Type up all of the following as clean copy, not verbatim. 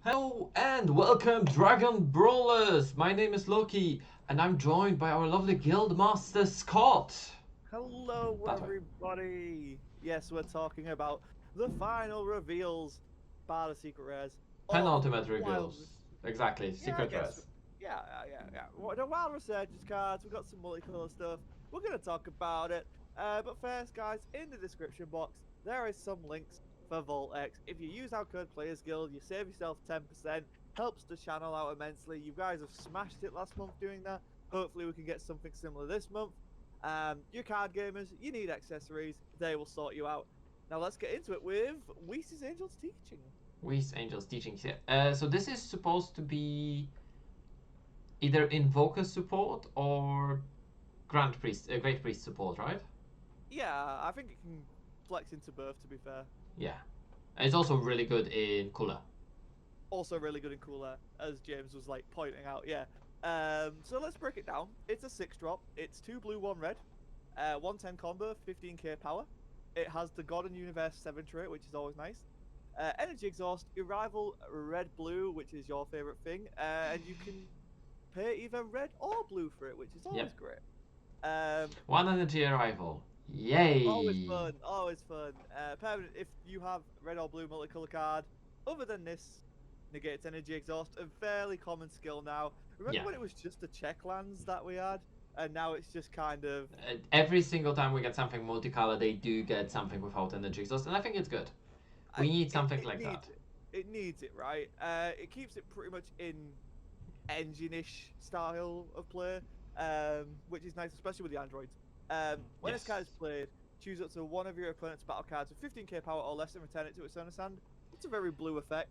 Hello and welcome, Dragon Brawlers! My name is Loki, and I'm joined by our lovely guild master Scott. Hello, That way. everybody. Yes, we're talking about the final reveals by the secret rares of Penultimate Wild. reveals. Exactly, Yeah, I secret guess. rares. Yeah. The Wild Resurgence cards. We've got some multicolor stuff. We're gonna talk about it. But first, guys, in the description box there is some links for VaultX. If you use our code Players Guild, you save yourself 10%. Helps the channel out immensely. You guys have smashed it last month doing that. Hopefully, we can get something similar this month. You're card gamers, you need accessories, they will sort you out. Now let's get into it with Weiss' Angels Teaching. Which Angel's teachings here. So this is supposed to be either Invoker support or Great Priest support, right? Yeah, I think it can flex into both, to be fair. Yeah. And it's also really good in Cooler. Also really good in Cooler, as James was like pointing out, yeah. So let's break it down. It's a 6-drop, it's 2 blue, 1 red, 110 combo, 15k power. It has the God and Universe 7 trait, which is always nice. Energy Exhaust, your rival red-blue, which is your favourite thing, and you can pay either red or blue for it, which is always great. One energy arrival. Yay! Always fun, always fun. Permanent, if you have red or blue multicolor card, other than this, negates energy exhaust, a fairly common skill now. Remember when it was just the check lands that we had? And now it's just kind of... Every single time we get something multicolor, they do get something without energy exhaust, and I think it's good. We need something like that. It needs it, right? It keeps it pretty much in engine-ish style of play, which is nice, especially with the androids. When this card is played, choose up to one of your opponent's battle cards with 15k power or less and return it to its owner's hand. It's a very blue effect.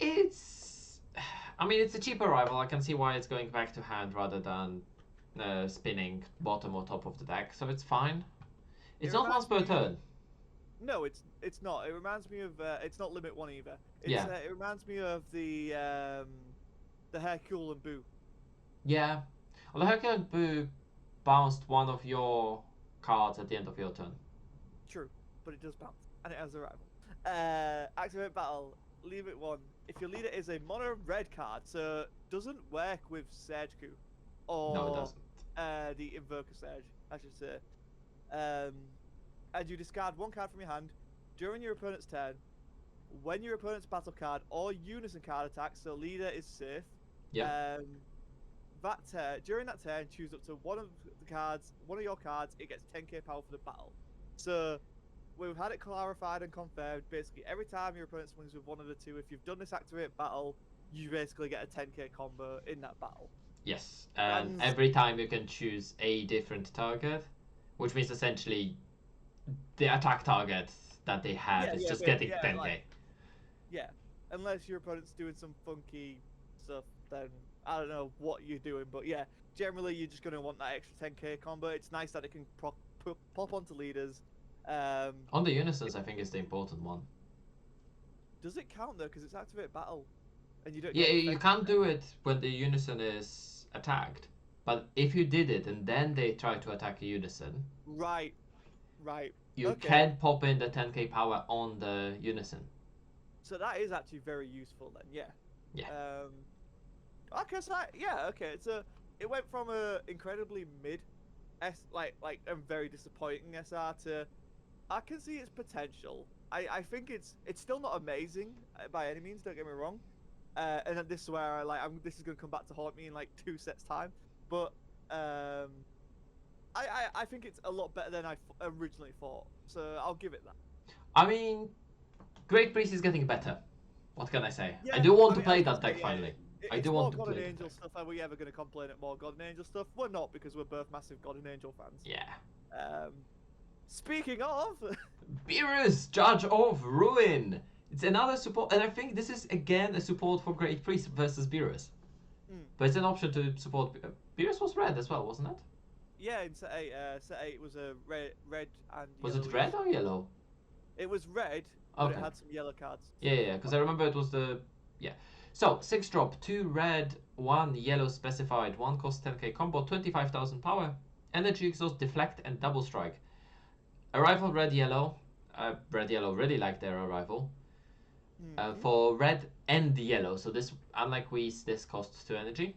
I mean, it's a cheaper rival. I can see why it's going back to hand rather than spinning bottom or top of the deck, so it's fine. It's not once per turn. No, it's not. It reminds me of it's not limit 1 either. It reminds me of the Hercule and Boo. Yeah, well, the Hercule and Boo bounced one of your cards at the end of your turn. True, but it does bounce and it has a rival. Activate battle. Leave it 1. If your leader is a mono red card, so doesn't work with Surgeku, or No, it doesn't. The Invoker Surge, I should say. And you discard 1 card from your hand during your opponent's turn. When your opponent's battle card or unison card attacks, so leader is safe. Yeah. During that turn, choose up to one of your cards. It gets 10k power for the battle. So we've had it clarified and confirmed. Basically, every time your opponent swings with one of the two, if you've done this activate battle, you basically get a 10k combo in that battle. Yes, and every time you can choose a different target, which means essentially the attack target that they have is just getting 10k. Yeah, unless your opponent's doing some funky stuff, then I don't know what you're doing, but yeah, generally you're just going to want that extra 10k combo. It's nice that it can pop onto leaders. On the unisons, I think is the important one. Does it count though? Because it's activate battle, and you don't. Yeah, you can't do it when the unison is attacked. But if you did it and then they try to attack a unison, right, you can pop in the 10k power on the unison. So that is actually very useful then. Yeah. Yeah. Okay, so it went from a incredibly mid like a very disappointing SR to I can see its potential. I think it's still not amazing by any means, don't get me wrong. And this is where this is gonna come back to haunt me in like 2 sets time. But I think it's a lot better than I originally thought. So I'll give it that. I mean, Great Priest is getting better. What can I say? Yeah, I do want to play that deck finally. I do want to play God and Angel stuff. Are we ever going to complain at more God and Angel stuff? We're not, because we're both massive God and Angel fans. Yeah. Speaking of... beerus, Judge of Ruin! It's another support, and I think this is again a support for Great Priest versus beerus. But it's an option to support... beerus was red as well, wasn't it? Yeah, in set 8. Set 8 was a red and was it red or yellow? It was red, but it had some yellow cards. Yeah, because I remember it was the... Yeah. So, 6-drop, 2 red, 1 yellow specified, 1 cost 10k combo, 25,000 power, energy exhaust, deflect, and double strike. Arrival red yellow. Red yellow really like their arrival. For red and the yellow. So this, unlike Whis, this costs 2 energy.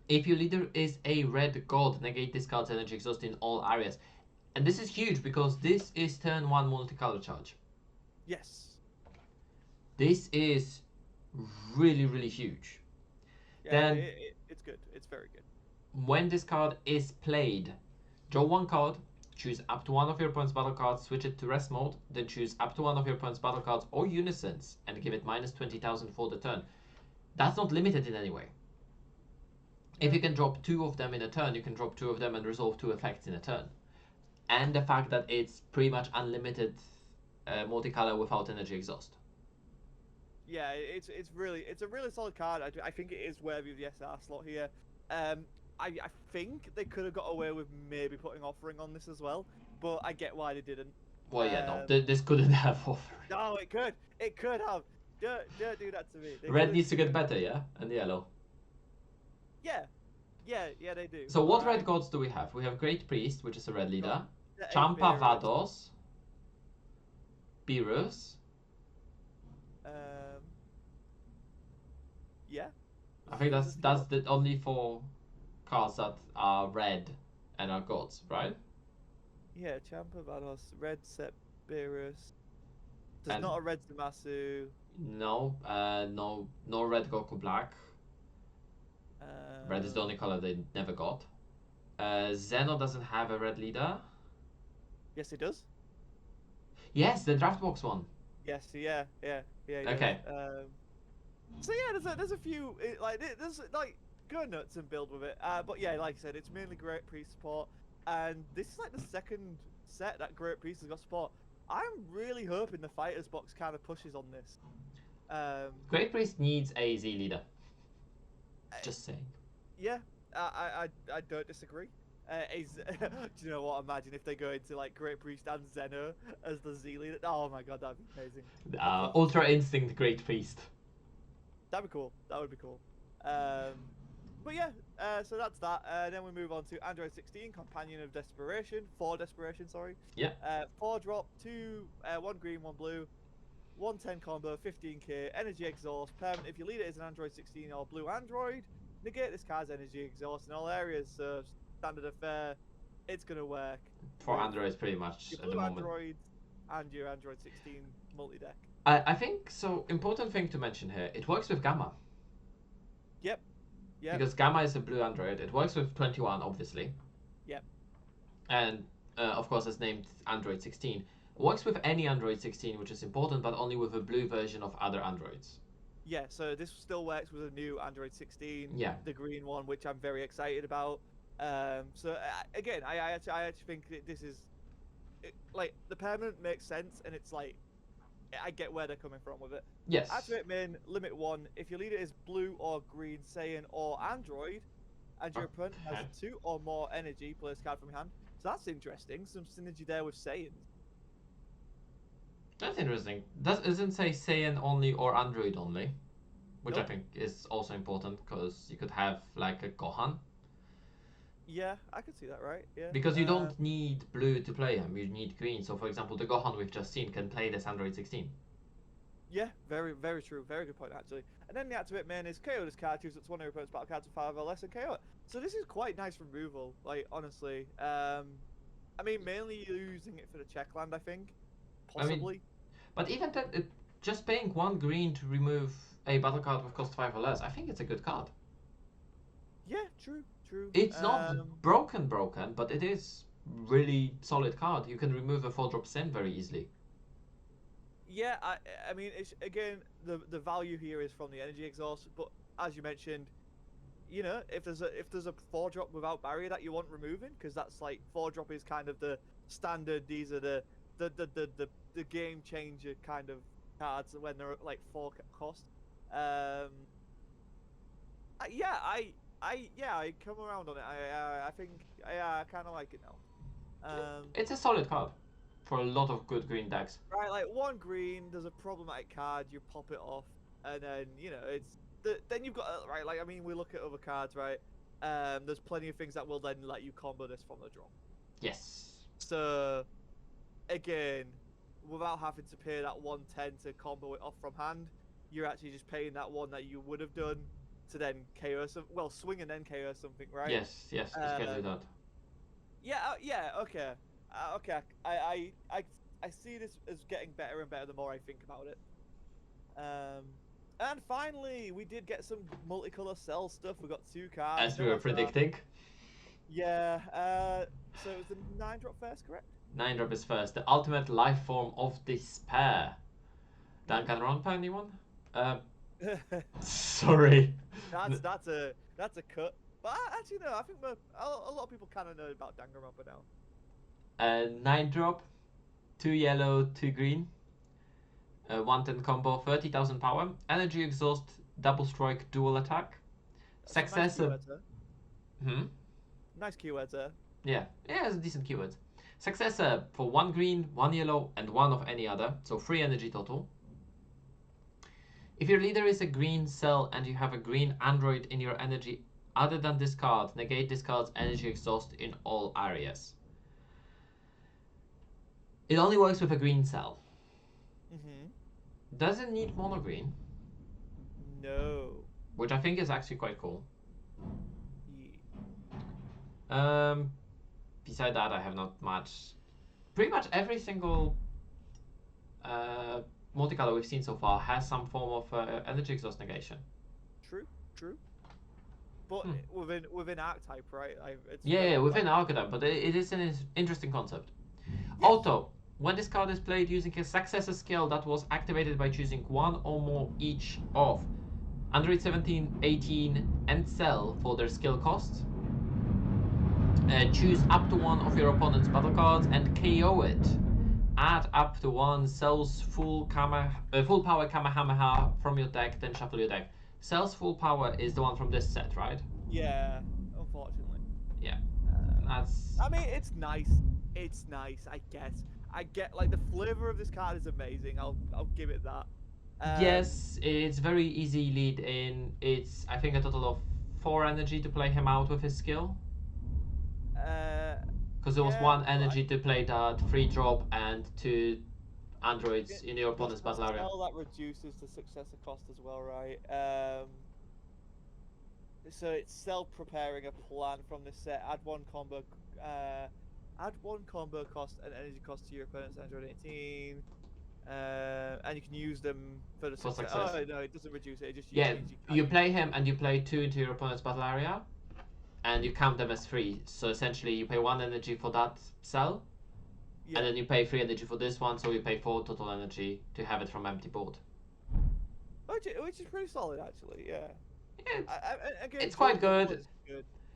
If your leader is a red god, negate this card's energy exhaust in all areas. And this is huge because this is turn 1 multicolor charge. Yes. This is really, really huge. Yeah, Then, it's good. It's very good. when this card is played, draw 1 card, choose up to 1 of your opponent's battle cards, switch it to rest mode, then choose up to 1 of your opponent's battle cards or unisons and give it minus 20,000 for the turn. That's not limited in any way. If you can drop 2 of them in a turn, you can drop 2 of them and resolve 2 effects in a turn. And the fact that it's pretty much unlimited multicolor without energy exhaust. Yeah, it's a really solid card. I think it is worthy of the SR slot here. I think they could have got away with maybe putting offering on this as well, but I get why they didn't. Well, yeah, no, this couldn't have offering. No, it could. It could have. Don't do that to me. Red needs to get better, yeah, and yellow. Yeah, they do. So what red gods do we have? We have Great Priest, which is a red leader. Champavados. Beerus. Yeah. I think that's the only 4 cards that are red and are gods, right? Yeah, Champavados, red set Beerus. There's And- not a red Zamasu. No, no red Goku Black. Red is the only color they never got. Zeno doesn't have a red leader. Yes, it does. Yes, the draft box one. Yes, yeah. Okay. So yeah, there's a few there's like go nuts and build with it. But yeah, like I said, it's mainly Great Priest support, and this is like the second set that Great Priest has got support. I'm really hoping the Fighters box kind of pushes on this. Great Priest needs a Z leader. Just saying. Yeah, I don't disagree. Do you know what? Imagine if they go into like Great Priest and Zeno as the Z leader. Oh my god, that'd be amazing. Ultra Instinct Great Priest. That'd be cool. That would be cool. But yeah, so that's that. Then we move on to Android 16, Companion of Desperation. 4 Desperation, sorry. Yeah. 4 drop, 2, 1 green, 1 blue. 110 combo, 15k, energy exhaust, permanent. If your leader is an Android 16 or blue Android, negate this card's energy exhaust in all areas. So standard affair, it's gonna work. For Androids, pretty much your at the blue moment. Androids and your Android 16 multi-deck. I think so. Important thing to mention here: it works with Gamma. Yep. Because Gamma is a blue Android. It works with 21, obviously. Yep. And of course, it's named Android 16. Works with any Android 16, which is important, but only with a blue version of other Androids. Yeah, so this still works with a new Android 16, Yeah. the green one, which I'm very excited about. So again, I actually think that this is like the permanent makes sense, and it's like I get where they're coming from with it. Yes. Activate main, limit 1. If your leader is blue or green, Saiyan or Android, and your opponent has 2 or more energy, place a card from your hand. So that's interesting. Some synergy there with Saiyan. That's interesting. Doesn't say Saiyan only or Android only, which I Nope. think is also important because you could have like a Gohan. Yeah, I could see that, right? Yeah. Because you don't need blue to play him, you need green. So for example, the Gohan we've just seen can play this Android 16. Yeah, very, very true. Very good point, actually. And then the activate main is KO this card, choose it's one of your opponent's battle cards with 5 or less and KO it. So this is quite nice removal, like, honestly. I mean, mainly using it for the check land, I think. Possibly. But even then, just paying 1 green to remove a battle card with cost 5 or less, I think it's a good card. Yeah, true. It's not broken, but it is really solid card. You can remove a 4-drop Sin very easily. Yeah, I mean, it's again the value here is from the energy exhaust, but as you mentioned, you know, if there's a 4-drop without barrier that you want removing, because that's like 4-drop is kind of the standard. These are the game changer kind of cards when they're like 4 cost. I come around on it. I think I kind of like it now. It's a solid card for a lot of good green decks. Right, like 1 green, there's a problematic card, you pop it off, and then you know then you've got right. Like I mean, we look at other cards, right? There's plenty of things that will then let you combo this from the draw. Yes. So again, without having to pay that 110 to combo it off from hand, you're actually just paying that one that you would have done to then KO some, well, swing and then KO something, right? Yes, yes, you can do that. Yeah, okay. Okay, I see this as getting better and better the more I think about it. And finally, we did get some multicolor cell stuff. We got 2 cards. As we were predicting. Yeah, so it was the 9-drop first, correct? 9-drop is first. The ultimate life form of despair. Danganronpa, anyone? Sorry. That's a cut. But actually, no, I think a lot of people kind of know about Danganronpa now. 9-drop, 2 yellow, 2 green. 110 combo, 30,000 power. Energy exhaust, double strike, dual attack. Successor. Nice keywords there. Yeah, it's a decent keyword. Successor for 1 green, 1 yellow, and 1 of any other, so 3 energy total. If your leader is a green cell and you have a green android in your energy other than this card, negate this card's energy exhaust in all areas. It only works with a green cell. Does it need mono green? No. Which I think is actually quite cool. Yeah. Beside that, I have not much. Pretty much every single multicolor we've seen so far has some form of energy exhaust negation. True. But within archetype, right? Within archetype, but it is an interesting concept. Yes. Also, when this card is played using a successor skill that was activated by choosing 1 or more each of Android 17, 18, and Cell for their skill costs, choose up to 1 of your opponent's battle cards and KO it. Add up to 1 Cell's full power Kamehameha from your deck, then shuffle your deck. Cell's full power is the one from this set, right? Yeah, unfortunately. Yeah. That's. I mean, it's nice. It's nice, I guess. I get, like, the flavor of this card is amazing. I'll give it that. Yes, it's very easy lead in. It's, I think, a total of 4 energy to play him out with his skill. Because there was 1 energy to play that 3-drop and 2 androids in your opponent's battle area. That reduces the successor cost as well, right? So it's self-preparing a plan from this set. Add 1 combo cost and energy cost to your opponent's Android 18. And you can use them for the success. Oh no, it doesn't reduce it. It just you play him and you play 2 into your opponent's battle area, and you count them as 3. So essentially, you pay 1 energy for that cell, and then you pay 3 energy for this one. So you pay 4 total energy to have it from empty board. Which is pretty solid, actually. Yeah. It's quite good.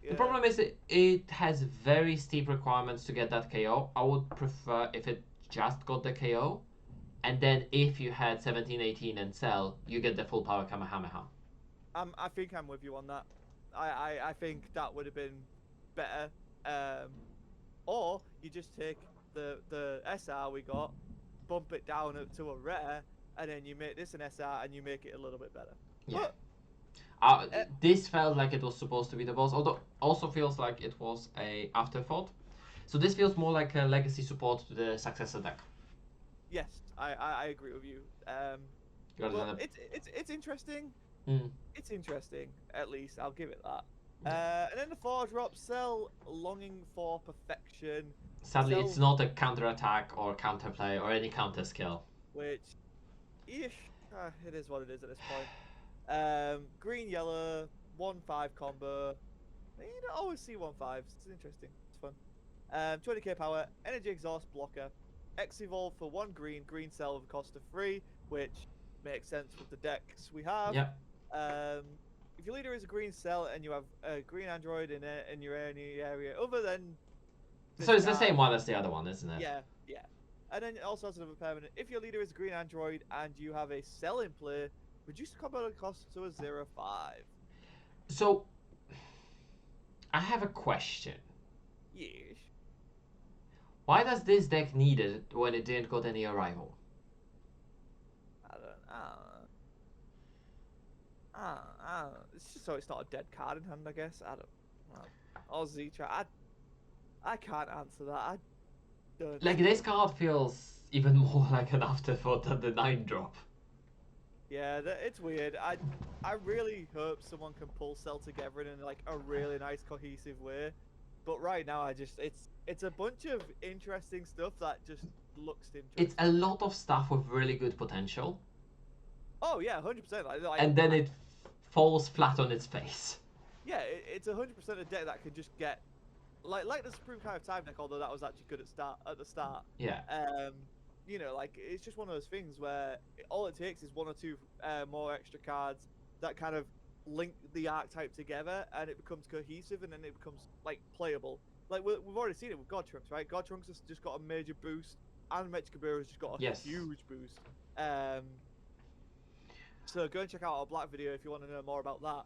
The problem is it has very steep requirements to get that KO. I would prefer if it just got the KO, and then if you had 17, 18, and Cell, you get the full power Kamehameha. I think I'm with you on that. I think that would have been better. Or you just take the SR we got, bump it down to a rare, and then you make this an SR and you make it a little bit better. Yeah. This felt like it was supposed to be the boss, although also feels like it was a afterthought. So this feels more like a legacy support to the successor deck. Yes, I agree with you. Well, it's interesting. It's interesting, at least. I'll give it that. And then the 4-drop Cell, longing for perfection. Sadly, it's not a counter-attack or counterplay or any counter skill. Which, it is what it is at this point. Green, yellow, 1-5 combo. You don't always see 1-5s. It's interesting. It's fun. 20k power, energy exhaust blocker. X evolve for 1 green cell with a cost of 3, which makes sense with the decks we have. Yep. If your leader is a green cell and you have a green android in your area other than... So it's the same one as the other one, isn't it? Yeah. And then it also has another permanent. If your leader is a green android and you have a cell in play, reduce the combo cost to a 0-5. So, I have a question. Yes. Why does this deck need it when it didn't got any arrival? I don't know. It's just so it's not a dead card in hand, I guess. I don't know. Aussie try. I can't answer that. I don't. Like, this card feels even more like an afterthought than the 9 drop. Yeah, it's weird. I really hope someone can pull Cell together in like a really nice cohesive way. But right now, it's a bunch of interesting stuff that just looks interesting. It's a lot of stuff with really good potential. Oh yeah, 100%. And then it falls flat on its face. Yeah, it's 100% a deck that can just get like the Supreme Kind of Time deck, although that was actually good at the start. Yeah. You know, like it's just one of those things where all it takes is one or two more extra cards that kind of link the archetype together, and it becomes cohesive, and then it becomes like playable. Like we've already seen it with God Trunks, right? God Trunks has just got a major boost, and Mechikabura has just got a huge boost. So go and check out our Black video if you want to know more about that.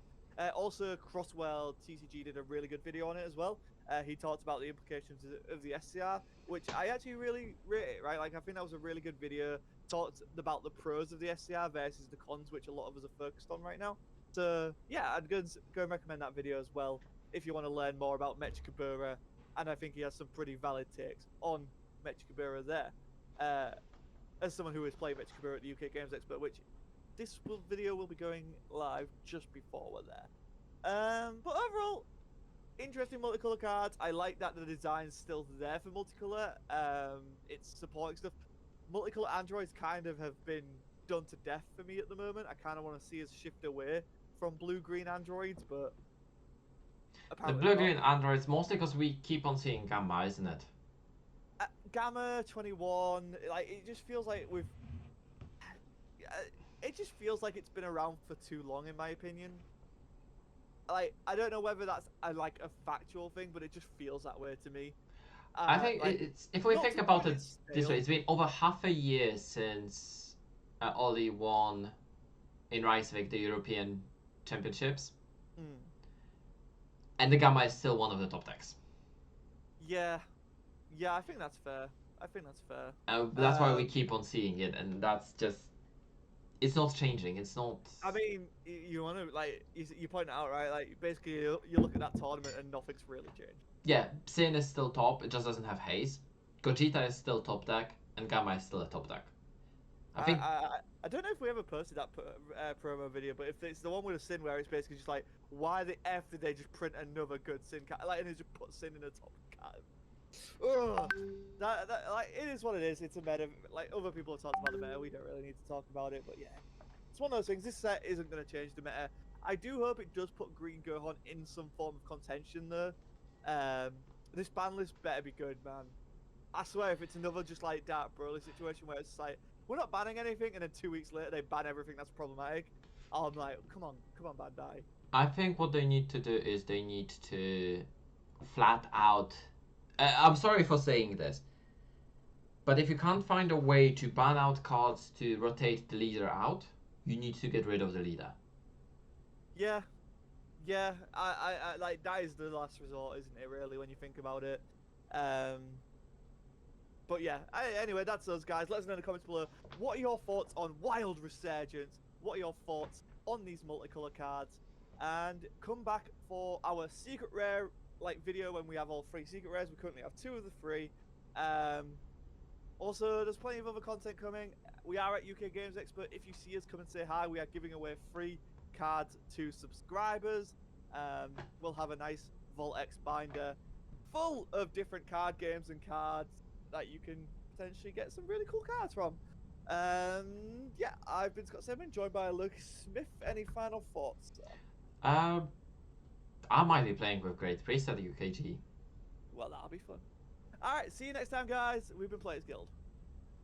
Also, Crosswell TCG did a really good video on it as well. He talked about the implications of the SCR, which I actually really rate, right? Like, I think that was a really good video. Talked about the pros of the SCR versus the cons, which a lot of us are focused on right now. So, yeah, I'd go and recommend that video as well if you want to learn more about Mechikabura. And I think he has some pretty valid takes on Mechikabura there. As someone who is playing Mechikabura at the UK Games Expert, which this video will be going live just before we're there. But overall, interesting multicolor cards. I like that the design's still there for multicolor. It's supporting stuff. Multicolor androids kind of have been done to death for me at the moment. I kind of want to see us shift away from blue-green androids, but the blue-green androids, mostly because we keep on seeing Gamma, isn't it? Gamma 21, like it just feels like we've. It just feels like it's been around for too long, in my opinion. Like, I don't know whether that's like a factual thing, but it just feels that way to me. I think like, it's, if we think about it this way, it's been over half a year since Ollie won in Reisvik the European Championships. And the Gamma is still one of the top decks. Yeah, I think that's fair. That's why we keep on seeing it, and that's just... It's not changing. It's not. I mean, you want to like you point it out, right? Like basically, you look at that tournament and nothing's really changed. Yeah, Sin is still top. It just doesn't have Haze. Gogeta is still top deck, and Gamma is still a top deck. I don't know if we ever posted that promo video, but if it's the one with a Sin where it's basically just like, why the f did they just print another good Sin card? Like, and they just put Sin in the top card. Ugh. That like it is what it is. It's a meta. Like other people have talked about the meta. We don't really need to talk about it, but yeah, it's one of those things. This set isn't going to change the meta. I do hope it does put Green Gohan in some form of contention though. This ban list better be good, man. I swear, if it's another just like Dark Broly situation where it's like we're not banning anything, and then 2 weeks later they ban everything that's problematic, I'm like, come on, Bandai. I think what they need to do is they need to flat out. I'm sorry for saying this, but if you can't find a way to ban out cards to rotate the leader out, you need to get rid of the leader. Yeah, I like that is the last resort, isn't it? Really, when you think about it. But yeah, anyway, that's us, guys. Let us know in the comments below. What are your thoughts on Wild Resurgence? What are your thoughts on these multicolor cards? And come back for our secret rare video when we have all 3 secret rares. We currently have 2 of the 3. Also, there's plenty of other content coming. We are at UK Games Expert. If you see us, come and say hi. We are giving away free cards to subscribers. We'll have a nice Vault X binder full of different card games and cards that you can potentially get some really cool cards from. Yeah, I've been Scott Seven, joined by Luke Smith. Any final thoughts? I might be playing with Great Priest at the UKG. Well, that'll be fun. Alright, see you next time, guys. We've been Players Guild.